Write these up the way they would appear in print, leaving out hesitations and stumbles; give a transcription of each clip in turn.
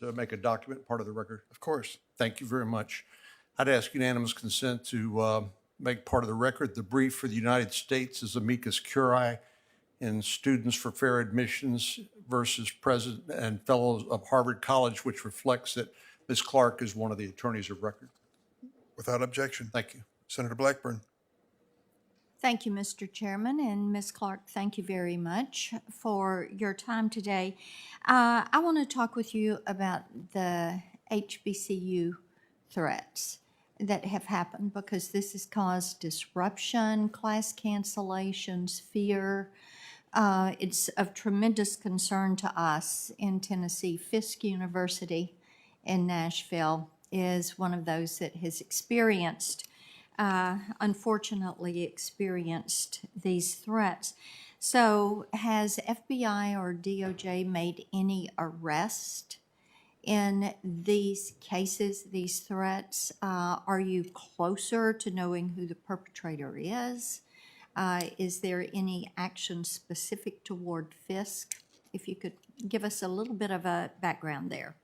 to make a document part of the record? Of course. Thank you very much. I'd ask unanimous consent to make part of the record the brief for the United States as amicus curiae in Students for Fair Admissions versus President and Fellows of Harvard College, which reflects that Ms. Clarke is one of the attorneys of record. Without objection. Thank you. Senator Blackburn. Thank you, Mr. Chairman, and Ms. Clarke, thank you very much for your time today. I want to talk with you about the HBCU threats that have happened, because this has caused disruption, class cancellations, fear. It's of tremendous concern to us in Tennessee. Fisk University in Nashville is one of those that has unfortunately experienced these threats. So has FBI or DOJ made any arrest in these cases, these threats? Are you closer to knowing who the perpetrator is? Is there any action specific toward Fisk? If you could give us a little bit of a background there.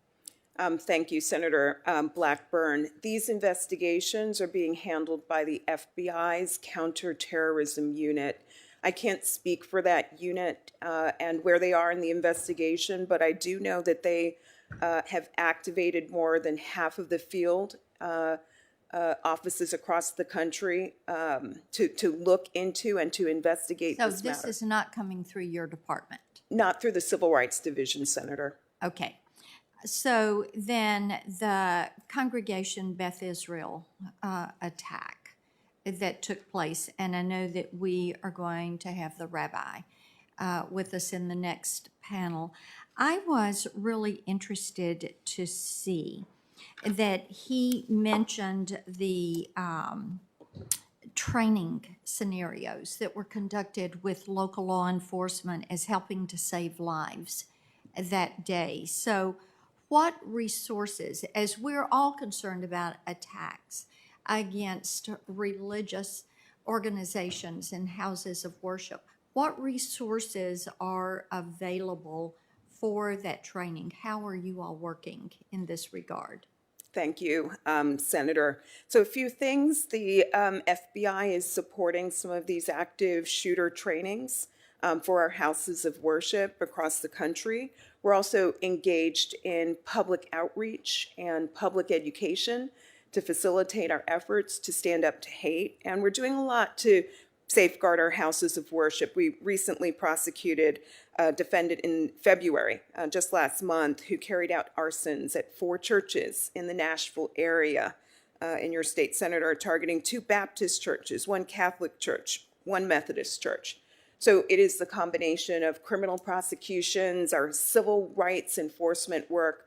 Thank you, Senator Blackburn. These investigations are being handled by the FBI's Counterterrorism Unit. I can't speak for that unit and where they are in the investigation, but I do know that they have activated more than half of the field offices across the country to look into and to investigate this matter. So this is not coming through your department? Not through the Civil Rights Division, Senator. Okay. So then the Congregation Beth Israel attack that took place, and I know that we are going to have the rabbi with us in the next panel. I was really interested to see that he mentioned the training scenarios that were conducted with local law enforcement as helping to save lives that day. So what resources, as we're all concerned about attacks against religious organizations and houses of worship, what resources are available for that training? How are you all working in this regard? Thank you, Senator. So a few things. The FBI is supporting some of these active shooter trainings for our houses of worship across the country. We're also engaged in public outreach and public education to facilitate our efforts to stand up to hate. And we're doing a lot to safeguard our houses of worship. We recently prosecuted a defendant in February, just last month, who carried out arsons at 4 churches in the Nashville area in your state, Senator, targeting 2 Baptist churches, 1 Catholic church, 1 Methodist church. So it is the combination of criminal prosecutions, our civil rights enforcement work,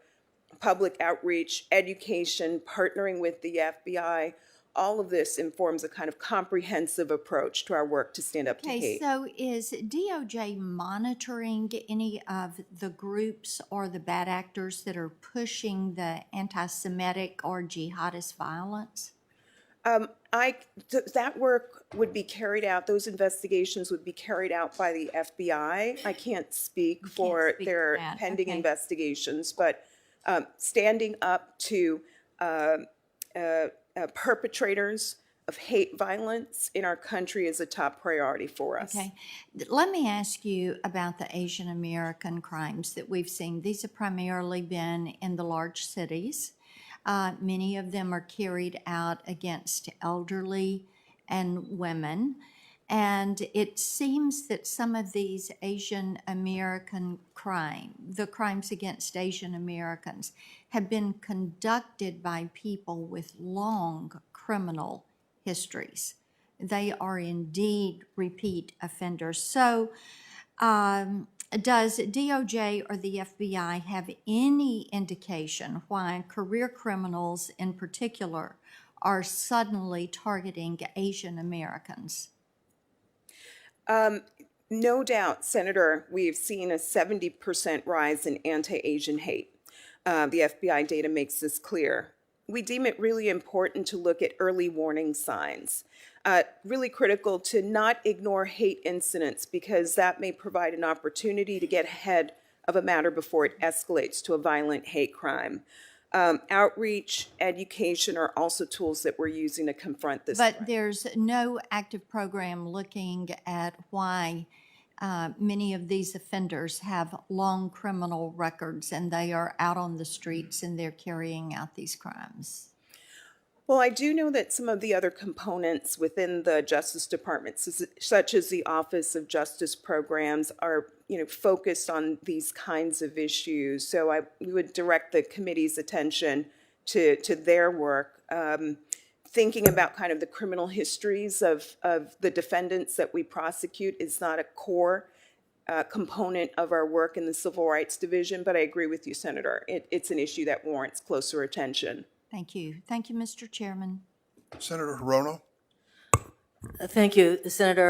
public outreach, education, partnering with the FBI. All of this informs a kind of comprehensive approach to our work to stand up to hate. So is DOJ monitoring any of the groups or the bad actors that are pushing the anti-Semitic or jihadist violence? That work would be carried out, those investigations would be carried out by the FBI. I can't speak for their pending investigations, but standing up to perpetrators of hate violence in our country is a top priority for us. Okay. Let me ask you about the Asian American crimes that we've seen. These have primarily been in the large cities. Many of them are carried out against elderly and women. And it seems that some of these Asian American the crimes against Asian Americans, have been conducted by people with long criminal histories. They are indeed repeat offenders. So does DOJ or the FBI have any indication why career criminals in particular are suddenly targeting Asian Americans? No doubt, Senator, we've seen a 70% rise in anti-Asian hate. The FBI data makes this clear. We deem it really important to look at early warning signs. Really critical to not ignore hate incidents, because that may provide an opportunity to get ahead of a matter before it escalates to a violent hate crime. Outreach, education are also tools that we're using to confront this But threat. there's no active program looking at why many of these offenders have long criminal records and they are out on the streets and they're carrying out these crimes. Well, I do know that some of the other components within the Justice Department, such as the Office of Justice Programs, are focused on these kinds of issues. So we would direct the committee's attention to their work, thinking about kind of the criminal histories of the defendants that we prosecute is not a core component of our work in the Civil Rights Division, but I agree with you, Senator. It's an issue that warrants closer attention. Thank you. Thank you, Mr. Chairman. Senator Hirono. Thank you, Senator